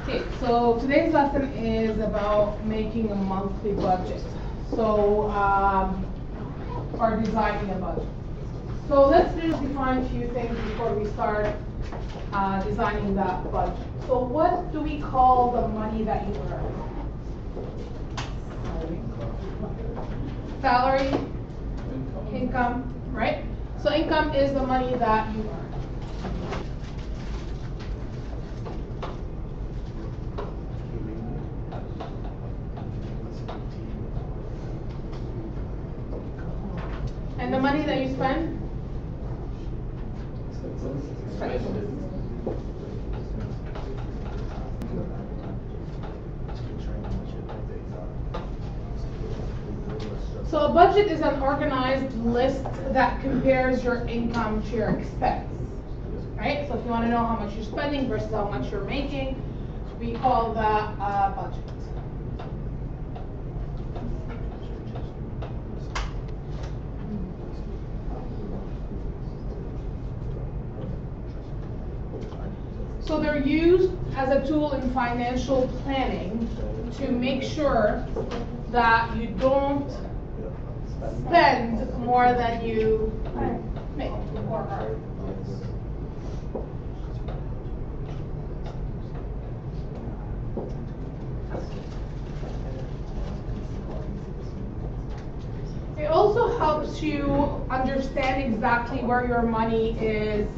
Okay, so today's lesson is about making a monthly budget. So, or designing a budget. So let's just define a few things before we start designing that budget. So what do we call the money that you earn? Salary, income, right? So income is the money that you earn. And the money that you spend? So a budget is an organized list that compares your income to your expense, right? So if you want to know how much you're spending versus how much you're making, we call that a budget. So they're used as a tool in financial planning to make sure that you don't spend more than you make or earn. It also helps you understand exactly where your money is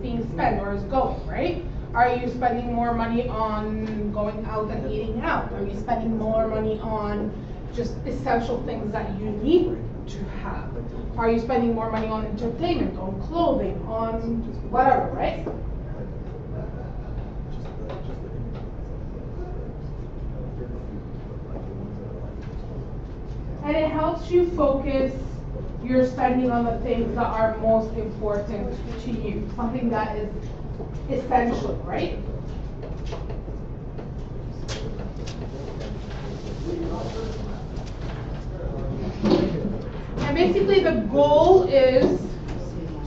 being spent or is going, right? Are you spending more money on going out and eating out? Are you spending more money on just essential things that you need to have? Are you spending more money on entertainment, on clothing, on whatever, right? And it helps you focus your spending on the things that are most important to you, something that is essential, right? And basically the goal is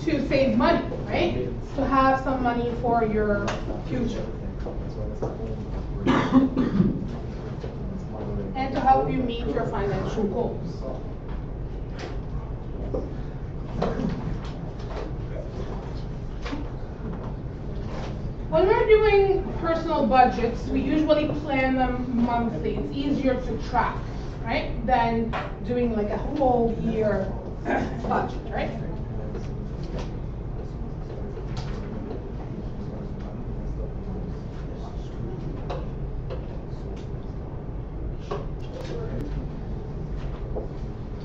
to save money, right? To have some money for your future. And to help you meet your financial goals. When we're doing personal budgets, we usually plan them monthly. It's easier to track, right, than doing like a whole year budget, right?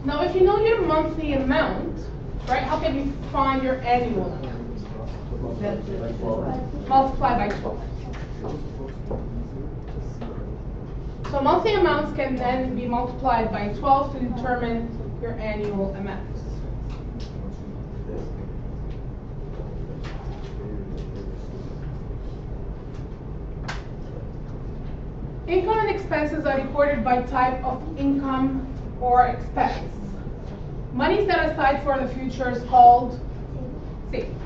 Now, if you know your monthly amount, right, how can you find your annual amount? Multiply by 12. So monthly amounts can then be multiplied by 12 to determine your annual amount. Income and expenses are recorded by type of income or expense. Money set aside for the future is called savings.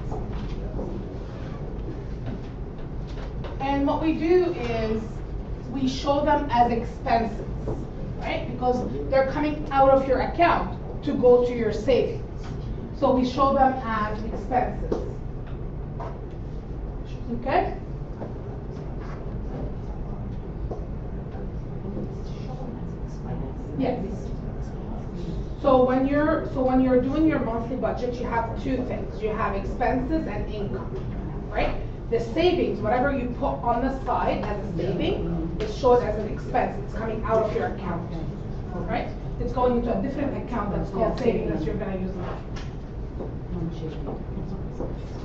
And what we do is we show them as expenses, right? Because they're coming out of your account to go to your savings. So we show them as expenses. Okay? Yes. So when you're doing your monthly budget, you have two things. You have expenses and income, right? The savings, whatever you put on the side as a saving, is shown as an expense. It's coming out of your account, right? It's going into a different account that's called savings that you're going to use now.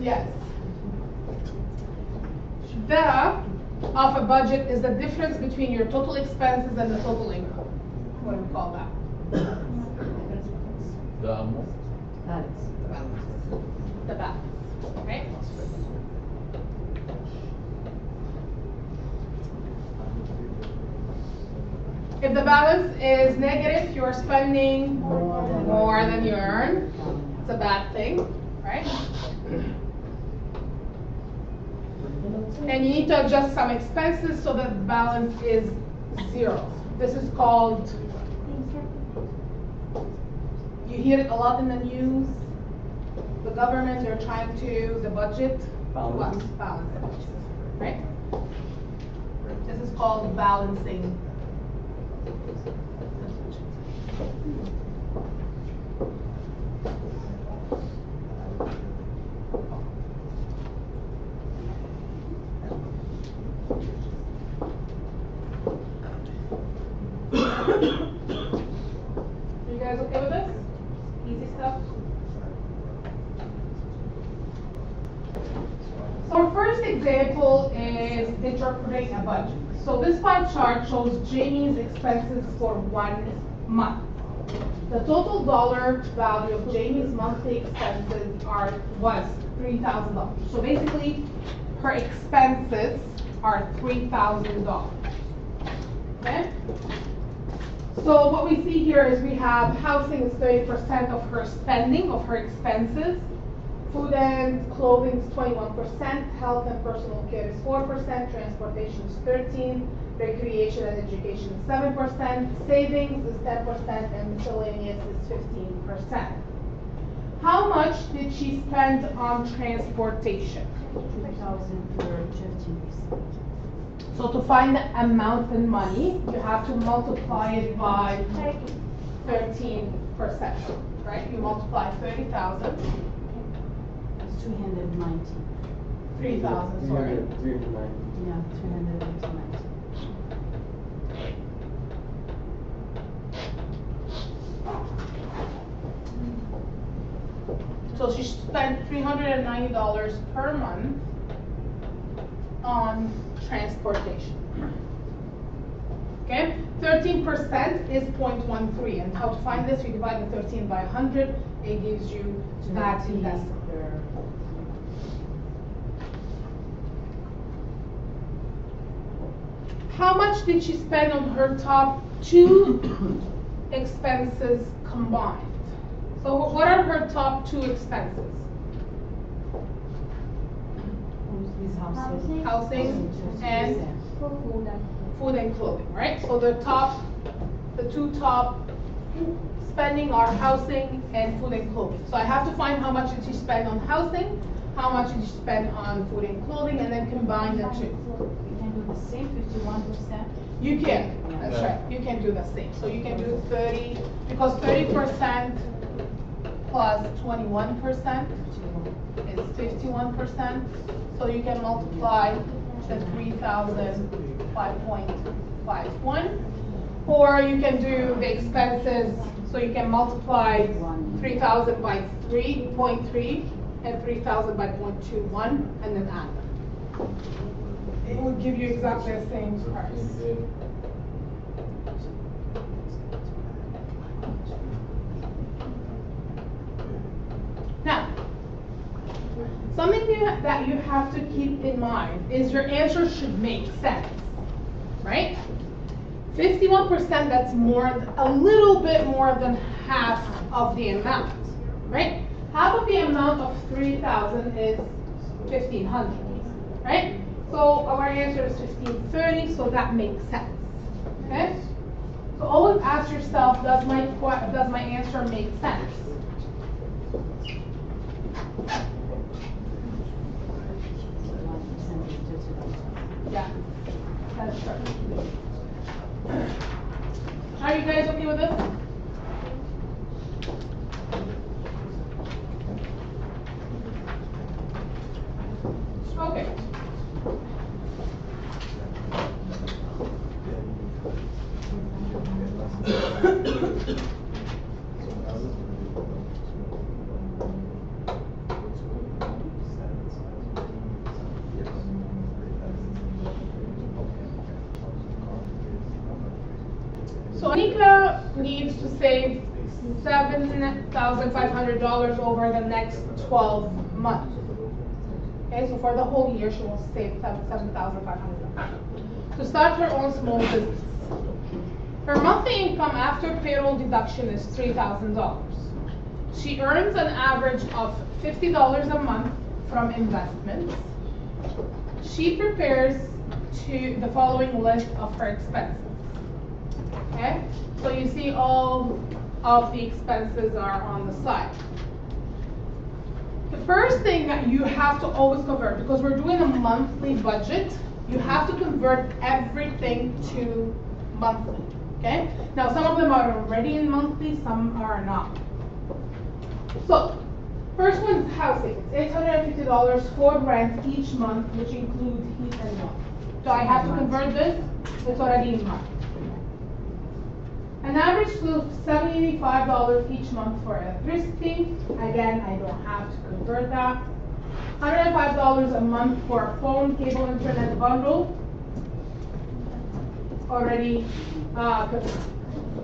Yes. The of a budget is the difference between your total expenses and the total income. What do we call that? The balance. Okay? If the balance is negative, you're spending more than you earn. It's a bad thing, right? And you need to adjust some expenses so that the balance is 0. This is called, you hear it a lot in the news, the government are trying to, the budget, balance the budget, right? This is called balancing. You guys okay with this? Easy stuff? So our first example is interpreting a budget. So this pie chart shows Jamie's expenses for 1 month. The total dollar value of Jamie's monthly expenses was $3,000. So basically, her expenses are $3,000. Okay? So what we see here is we have housing is 30% of her spending, of her expenses. Food and clothing is 21%, health and personal care is 4%, transportation is 13%, recreation and education is 7%, savings is 10%, and miscellaneous is 15%. How much did she spend on transportation? 2,000 for 15%. So to find the amount in money, you have to multiply it by 13%, right? You multiply 30,000. 390. 3,000, sorry. 390. Yeah, 390. So she spent $390 per month on transportation. Okay, 13% is 0.13, and how to find this? We divide the 13 by 100. It gives you that in decimal. How much did she spend on her top 2 expenses combined? So what are her top 2 expenses? Housing and food and clothing, right? So the 2 top spending are housing and food and clothing. So I have to find how much did she spend on housing, how much did she spend on food and clothing, and then combine the 2. The same 51%. You can, that's right. You can do the same. So you can do 30, because 30% plus 21% is 51%. So you can multiply the 3,000 by 0.51. Or you can do the expenses, so you can multiply 3,000 by 3.3 and 3,000 by 0.21 and then add them. It will give you exactly the same price. Now, something that you have to keep in mind is your answer should make sense, right? 51%, that's a little bit more than half of the amount, right? Half of the amount of 3,000 is 1,500, right? So our answer is 1,530, so that makes sense, okay? So always ask yourself, does my answer make sense? Yeah, that's true. Are you guys okay with this? Okay. So Anika needs to save $7,500 over the next 12 months. Okay, so for the whole year, she will save $7,500. To start her own small business. Her monthly income after payroll deduction is $3,000. She earns an average of $50 a month from investments. she prepares the following list of her expenses. Okay, so you see all of the expenses are on the side. The first thing that you have to always convert, because we're doing a monthly budget, you have to convert everything to monthly. Okay, now some of them are already in monthly, some are not. So, first one is housing. It's $850 for rent each month, which includes heat and water. So I have to convert this, it's already in month. An average of $75 each month for electricity. Again, I don't have to convert that. $105 a month for a phone, cable, internet bundle. Already converted.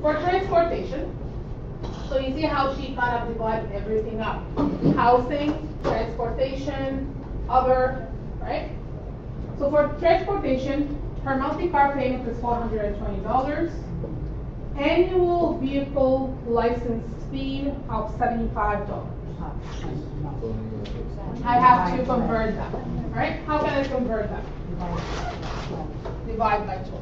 For transportation, so you see how she kind of divided everything up. Housing, transportation, other, right? So for transportation, her monthly car payment is $420. Annual vehicle license fee of $75. I have to convert that, right? How can I convert that? Divide by 12.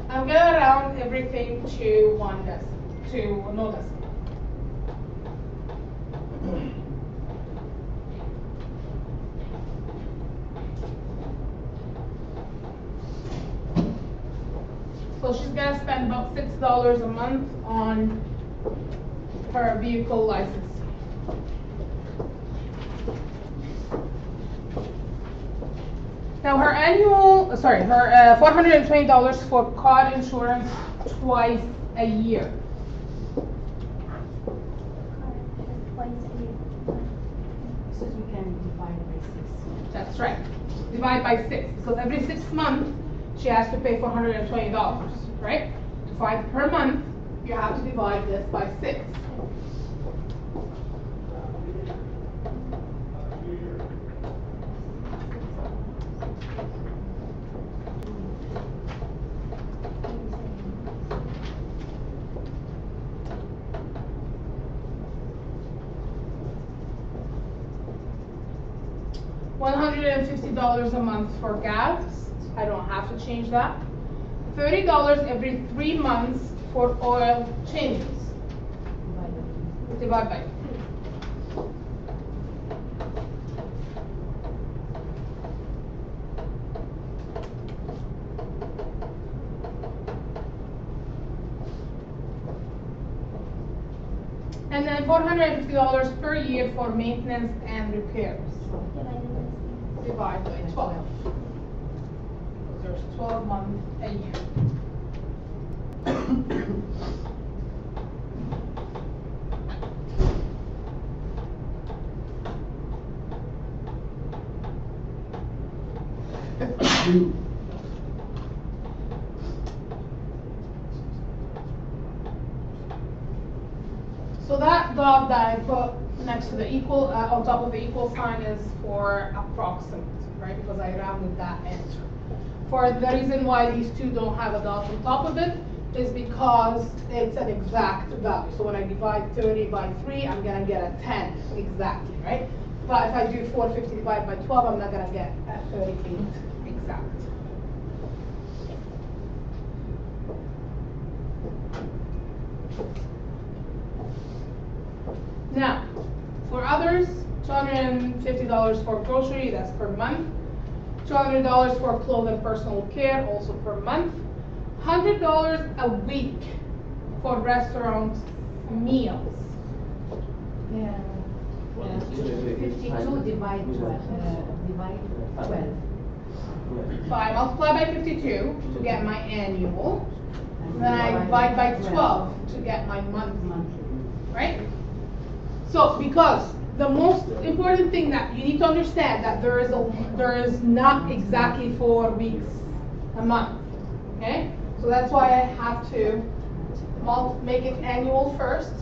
I'm gonna round everything to one decimal, to no decimal. So she's gonna spend about $6 a month on her vehicle license. Now her her $420 for car insurance twice a year. So we can divide by 6. That's right. Divide by 6, because every 6 months she has to pay $420, right? Per month, you have to divide this by 6. $150 a month for gas. I don't have to change that. $30 every 3 months for oil changes. Divide by 2. And then $450 per year for maintenance and repairs. Divide by 12. There's 12 months a year. So that dot that I put next to the equal, on top of the equal sign is for approximate, right? Because I rounded that answer. For the reason why these two don't have a dot on top of it is because it's an exact value. So when I divide 30 by 3, I'm gonna get a 10 exactly, right? But if I do 450 divided by 12, I'm not gonna get a 38 exact. Now, for others, $250 for grocery, that's per month. $200 for clothes and personal care, also per month. $100 a week for restaurant meals. Yeah. 52 divide 12. So I multiply by 52 to get my annual. Then I divide by 12 to get my monthly, right? So because the most important thing that you need to understand that there is not exactly 4 weeks a month, okay? So that's why I have to make it annual first.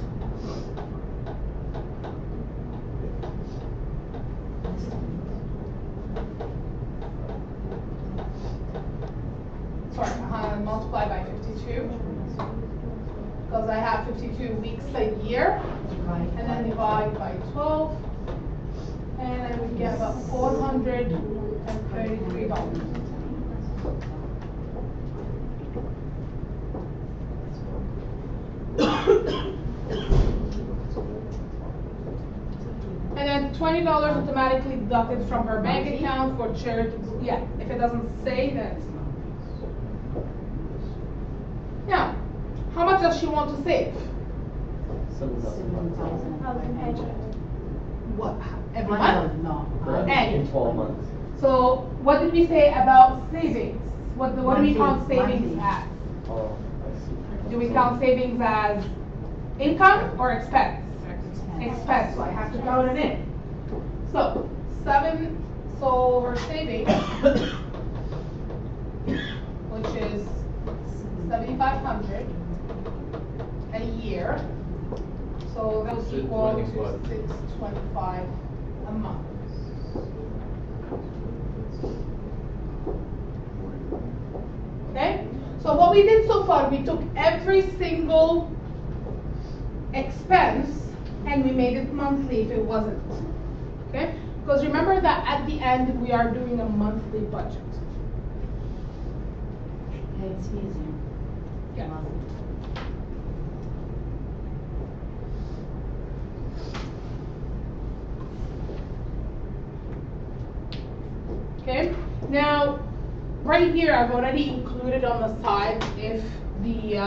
Sorry, multiply by 52. because I have 52 weeks a year, and then divide by 12, and I would get about $433. And then $20 automatically deducted from her bank account for charity. Yeah, if it doesn't say, then it's not. Now, how much does she want to save? 7,500. What, every month? No. In 12 months. So, what did we say about savings? What do we count savings Monthly. as? Oh, I see. Do we count savings as income or expense? Expense, so I have to count it in. So, so her savings, which is 7,500 a year, so that was equal to 625 a month. Okay, so what we did so far, we took every single expense and we made it monthly if it wasn't. Okay, because remember that at the end we are doing a monthly budget. Yeah, it's easier. Yeah. Okay, now right here I've already included on the side if the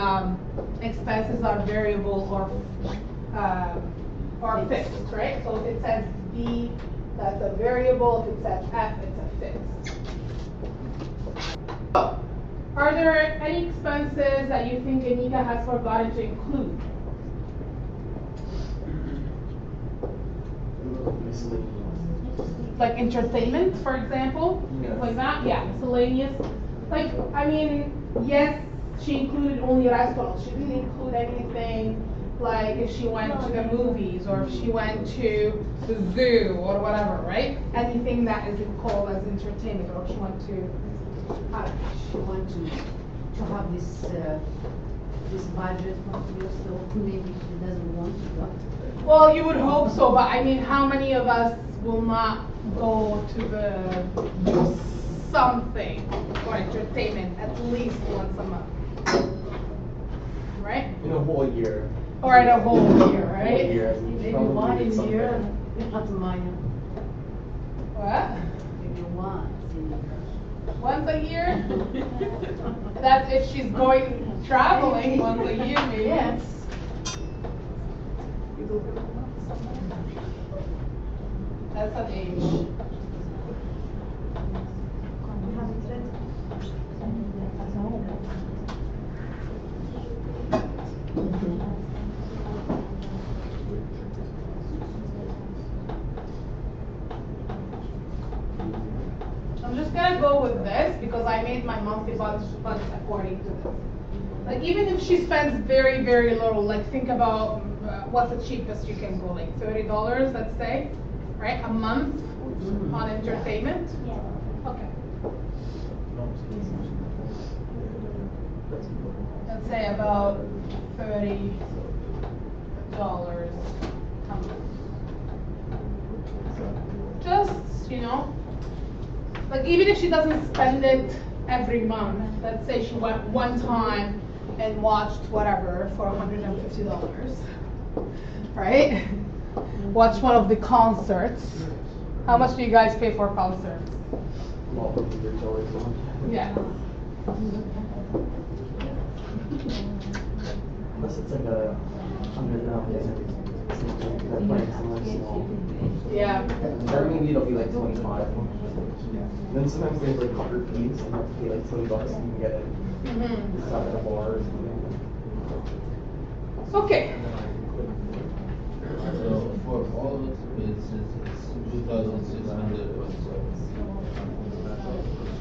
expenses are variable or fixed, right? So if it says B, that's a variable. If it says F, it's a fixed. So, are there any expenses that you think Anika has forgotten to include? Like entertainment, for example? Yes. Like that? Yeah, miscellaneous. Like, I mean, yes, she included only restaurants. She didn't include anything like if she went to the movies or if she went to the zoo or whatever, right? Anything that is called as entertainment, or if she went to, I don't know. She want to have this budget for yourself, maybe she doesn't want to go. Well, you would hope so, but I mean, how many of us will not go to do something for entertainment at least once a month? Right? In a whole year. Or in a whole year, Whole right? year. Maybe Probably one did in a something. year, not mine. What? Maybe once in a year. Once a year? That's if she's going traveling once a year, maybe. Yes. That's an age. I'm just gonna go with this because I made my monthly budget according to this. Like even if she spends very, very little, like think about what's the cheapest you can go, like $30, let's say, right? A month on entertainment? Okay. Let's say about $30 a month. Just, like even if she doesn't spend it every month, let's say she went one time and watched whatever for $150, right? Watch one of the concerts. How much do you guys pay for concerts? Well, $100. Yeah. Unless it's like a $100. They're playing somewhere small. Yeah. That maybe it'll be like 25. Then sometimes they have like 100 piece and you have to pay like $20 and you can get it. Mm-hmm. Stuff at a bar or something. Okay. So for all expenses, it's 2,600 also.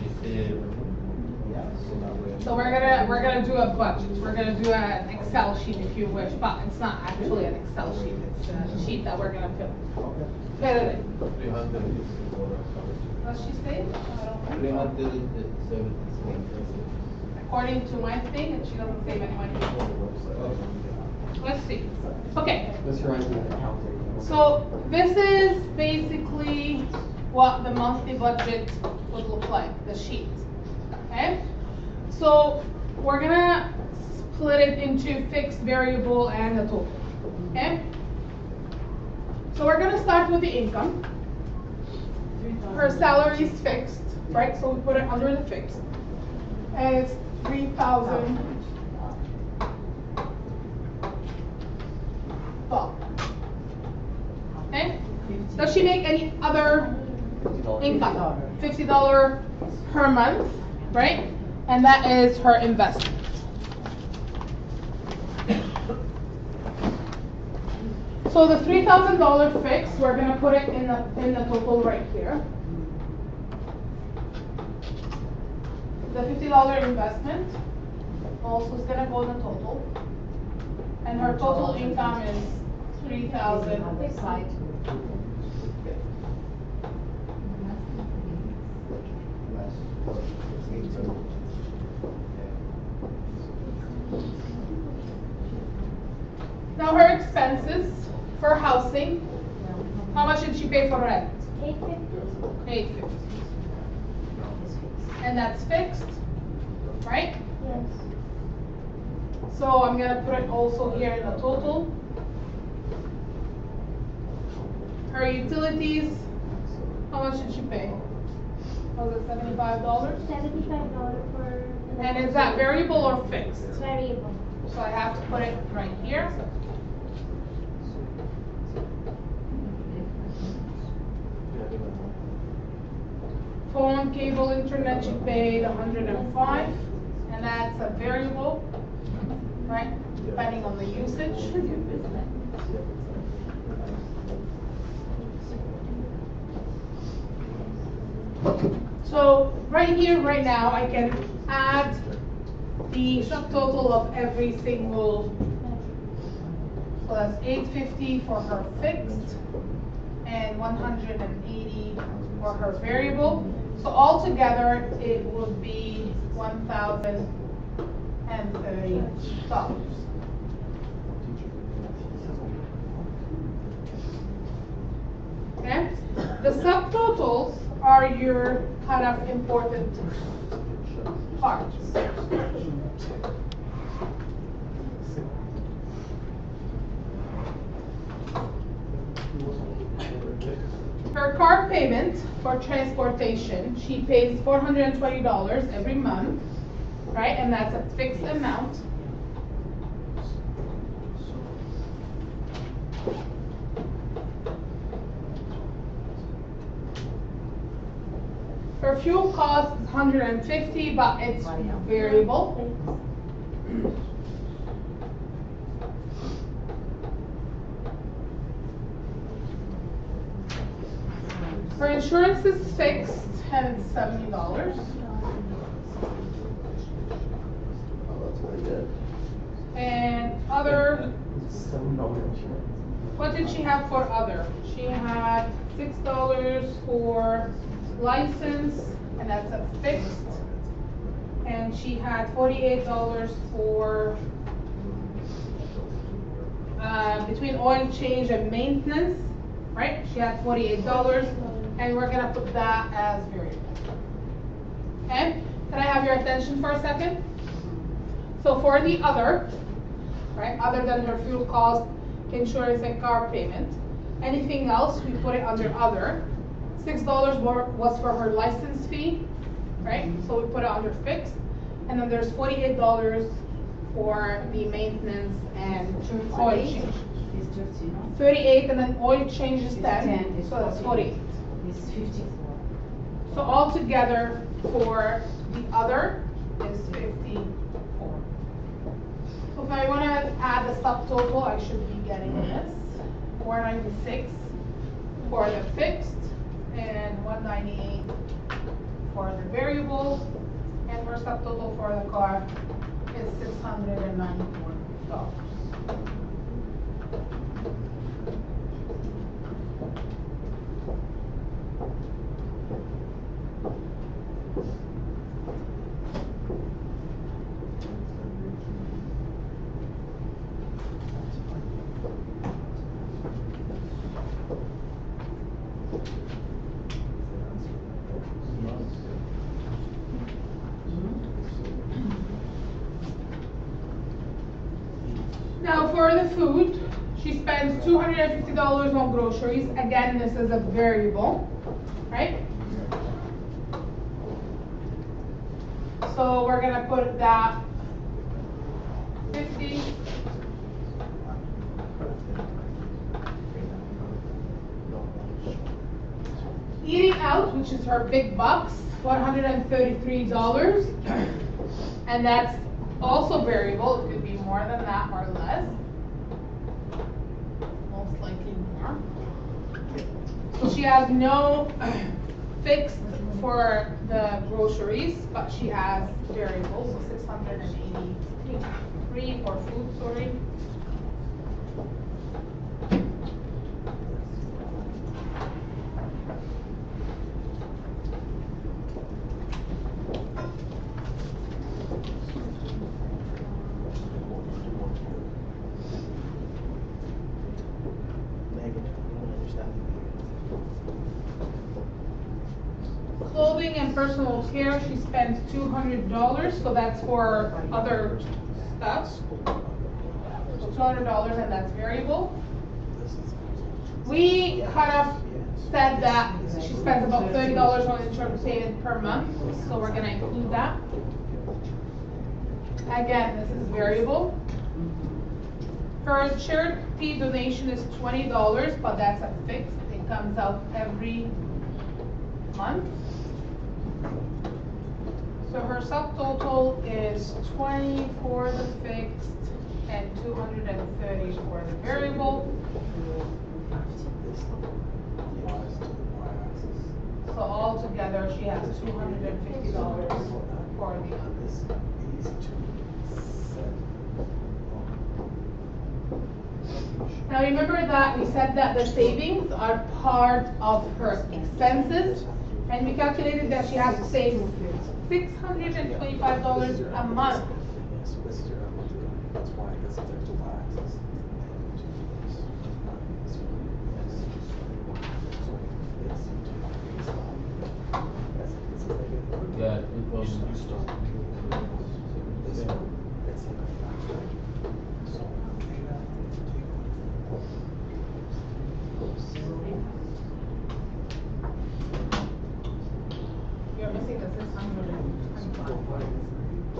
She said, So we're gonna do a budget. We're gonna do an Excel sheet if you wish, but it's not actually an Excel sheet. It's a sheet that we're gonna fill. Fill it in. 300 is What's she say? I don't know. 376. According to my thing, and she doesn't save any money. Okay. proceed. Okay. This reminds me of accounting. So this is basically what the monthly budget would look like, the sheet. Okay? So we're gonna split it into fixed, variable, and the total. Okay? So we're gonna start with the income. Her salary is fixed, right? So we put it under the fixed. And it's 3,000. Okay? Does she make any other income? $50 per month, right? And that is her investment. So the $3,000 fixed, we're gonna put it in the total right here. The $50 investment also is gonna go in the total. And her total income is 3,000. On the side. Now her expenses for housing, how much did she pay for rent? $850. And that's fixed, right? Yes. So I'm gonna put it also here in the total. Her utilities, how much did she pay? Was it $75? $75 for. And is that variable or fixed? It's variable. So I have to put it right here. Phone, cable, internet, she paid $105, and that's a variable, right? Depending on the usage. So right here, right now, I can add the subtotal of every single. So that's $850 for her fixed and $180 for her variable. So altogether, it would be $1,030. Okay? The subtotals are your kind of important parts. Her car payment for transportation, she pays $420 every month, right? And that's a fixed amount. Her fuel cost is $150, but it's variable. Her insurance is fixed and it's $70. Oh, that's pretty good. And other, $7 insurance. what did she have for other? She had $6 for license, and that's a fixed. And she had $48 for between oil change and maintenance, right? She had $48, and we're gonna put that as variable. Okay? Can I have your attention for a second? So for the other, right, other than her fuel cost, insurance, and car payment, anything else, we put it under other. $6 was for her license fee, right? So we put it under fixed. And then there's $48 for the maintenance and oil change. It's 30, no? 38, and then oil change is It's 10, 10, it's so that's 48. It's 54. So altogether for the other is 54. So if I want to add the subtotal, I should be getting this. 496 for the fixed and 198 for the variable, and her subtotal for the car is $694. Now for the food, she spends $250 on groceries. Again, this is a variable, right? So we're gonna put that 50. Eating out, which is her big bucks, $133. And that's also variable. It could be more than that or less. Most likely more. So she has no fixed for the groceries, but she has variables, so 683 for food, sorry. Clothing and personal care, she spends $200, so that's for other stuff. So $200, and that's variable. We kind of said that she spends about $30 on insurance payment per month, so we're gonna include that. Again, this is variable. Her charity donation is $20, but that's a fixed. It comes out every month. So her subtotal is 20 for the fixed and 230 for the variable. So altogether, she has $250 for the others. Now remember that we said that the savings are part of her expenses, and we calculated that she has to save $625 a month. Yeah, it was. You're missing the 625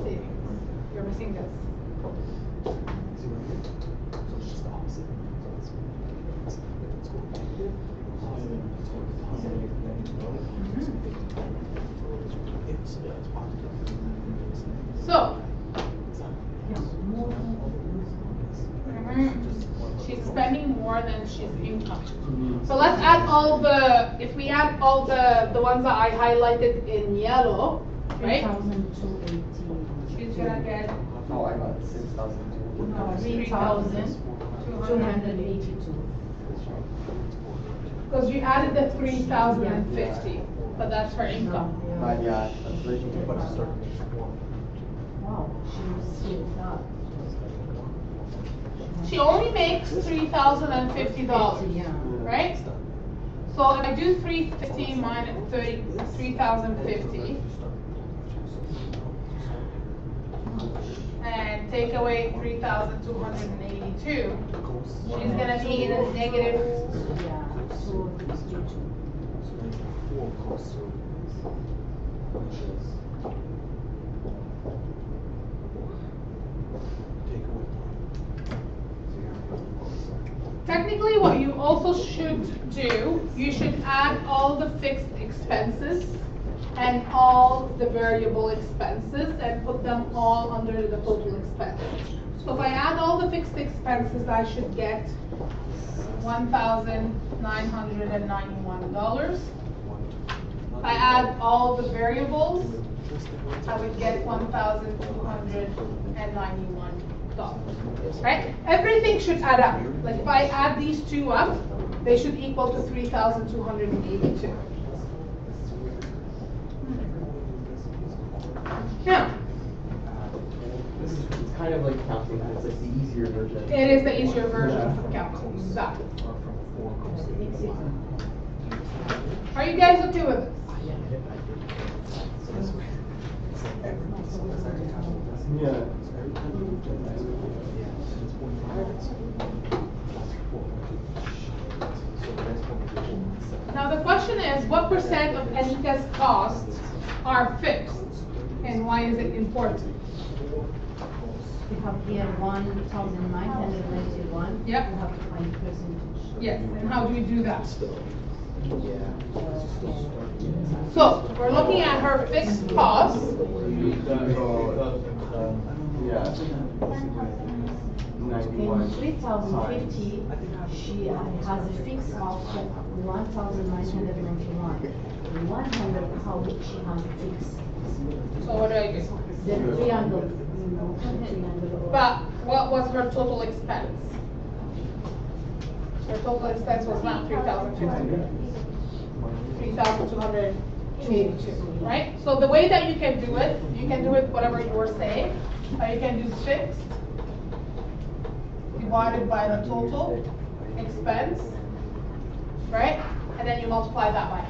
savings. You're missing this. So, she's spending more than she's income. So let's add all the, if we add all the ones that I highlighted in yellow, right? 3,218. She's gonna get Oh, I got 6,000. No, 3,282. because you added the 3,050, but that's her income. Yeah, that's really good. Wow, she was not. She only makes $3,050, Yeah. right? So if I do 350 minus 3,050 and take away 3,282, she's gonna be in a negative. Yeah, 252. Technically, what you also should do, you should add all the fixed expenses and all the variable expenses and put them all under the total expense. So if I add all the fixed expenses, I should get $1,991. If I add all the variables, I would get $1,291. Right? Everything should add up. Like if I add these two up, they should equal to 3,282. Now, This is it's kind of like counting, it's like the easier version. it is the easier version of calculus. Exactly. Are you guys okay with this? Yeah. the question is, what percent of Anika's costs are fixed? And why is it important? We have here 1,991. Yep. We have to find percentage. Yes, and how do we do that? Yeah. So, we're looking at her fixed costs. Yeah. 91. 3,050, she has a fixed of 1,991. 100, how much she has fixed? So what do I do? The triangle, you know, the triangle. But what was her total expense? Her total expense was not 3,200. 3,282, right? So the way that you can do it whatever you were saying, you can do fixed divided by the total expense, right? And then you multiply that by.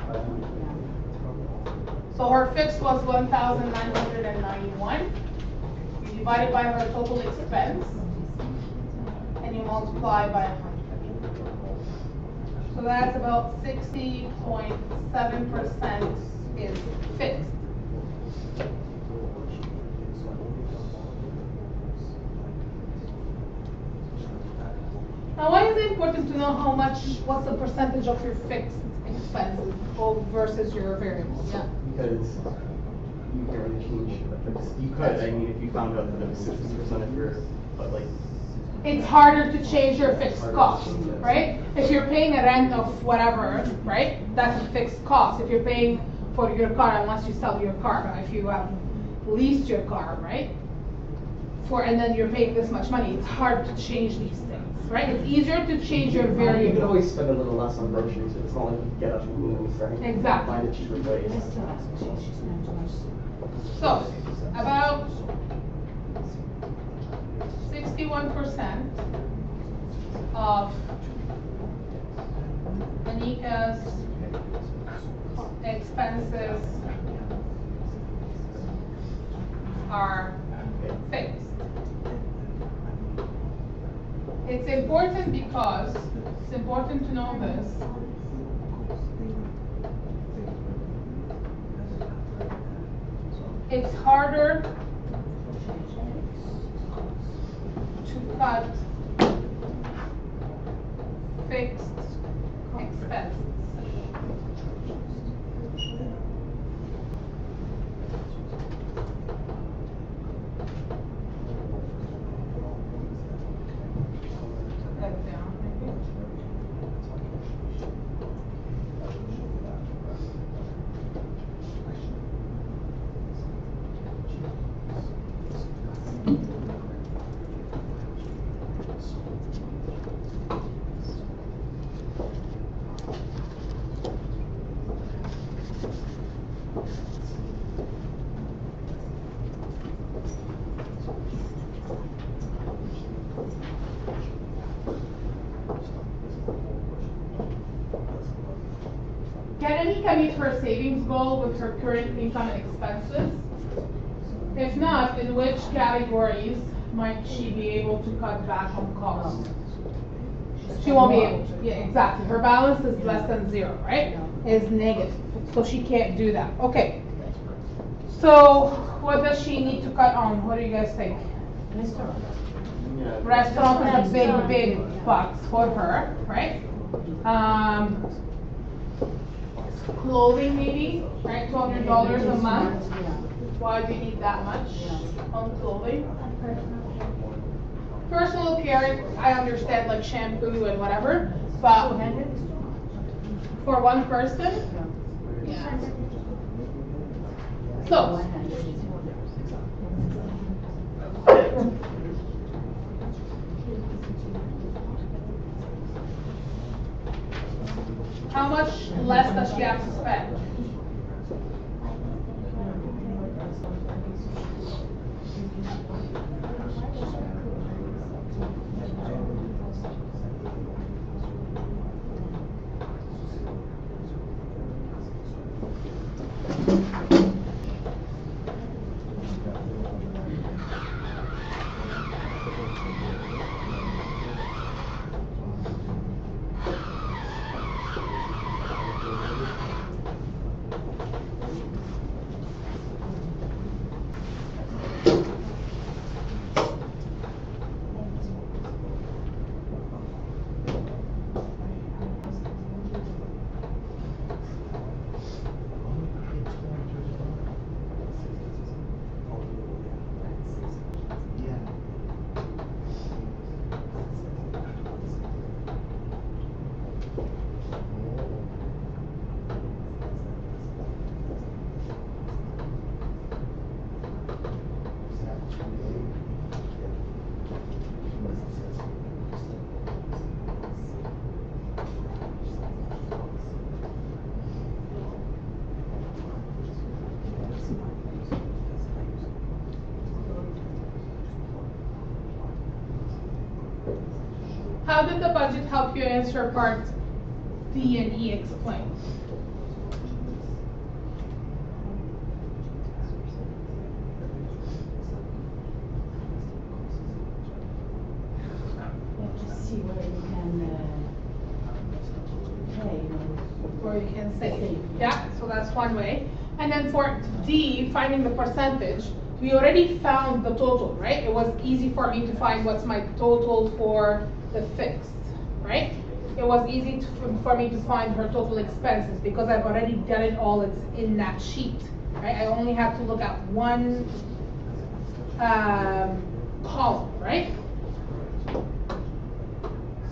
So her fixed was 1,991. You divide it by her total expense, and you multiply by 100. So that's about 60.7% is fixed. Now, why is it important to know what's the percentage of your fixed expenses versus your variables? Yeah. Because you can't really change, you could, I mean, if you found out that it was 60% of your, but like. It's harder to change your fixed cost, right? If you're paying a rent of whatever, right, that's a fixed cost. If you're paying for your car, unless you sell your car, if you have leased your car, right? And then you're paying this much money, it's hard to change these things, right? It's easier to change your You could variable. always spend a little less on groceries, it's not like you get up and move, right? Exactly. Find a cheaper place. So, about 61% of Anika's expenses are fixed. It's important because, it's important to know this. It's harder to cut fixed expenses. That down, maybe. Can Anika meet her savings goal with her current income and expenses? If not, in which categories might she be able to cut back on costs? She won't be able to. Yeah, exactly. Her balance is less than zero, right? Is negative. So she can't do that. Okay. So what does she need to cut on? What do you guys think? Restaurant. Yeah. Restaurant is a big bucks for her, right? Clothing maybe, right? $200 a month. Why do you need that much on clothing? Personal care, I understand, like shampoo and whatever, but for one person, yeah. So, how much less does she have to spend? How did the budget help you answer part D and E explain? Just see where you can, pay, you know. Or you can save. Yeah, so that's one way. And then for D, finding the percentage, we already found the total, right? It was easy for me to find what's my total for the fixed, right? It was easy for me to find her total expenses because I've already done it all, it's in that sheet, right? I only have to look at one column, right?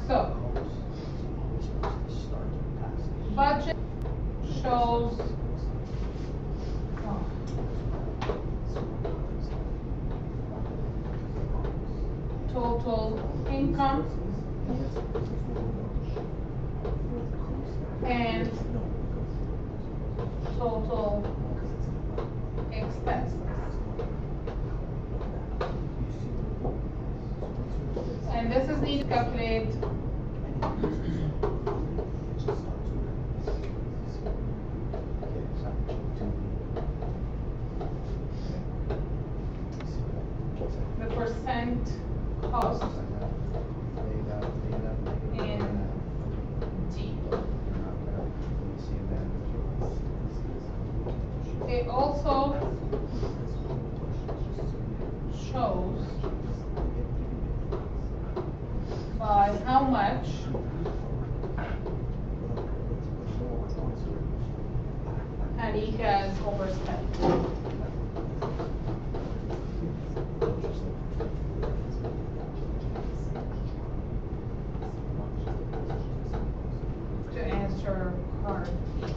So, budget shows total income and total expenses. And this is easy to calculate. The percent cost in D. It also shows by how much Anika has overspent. To answer part D.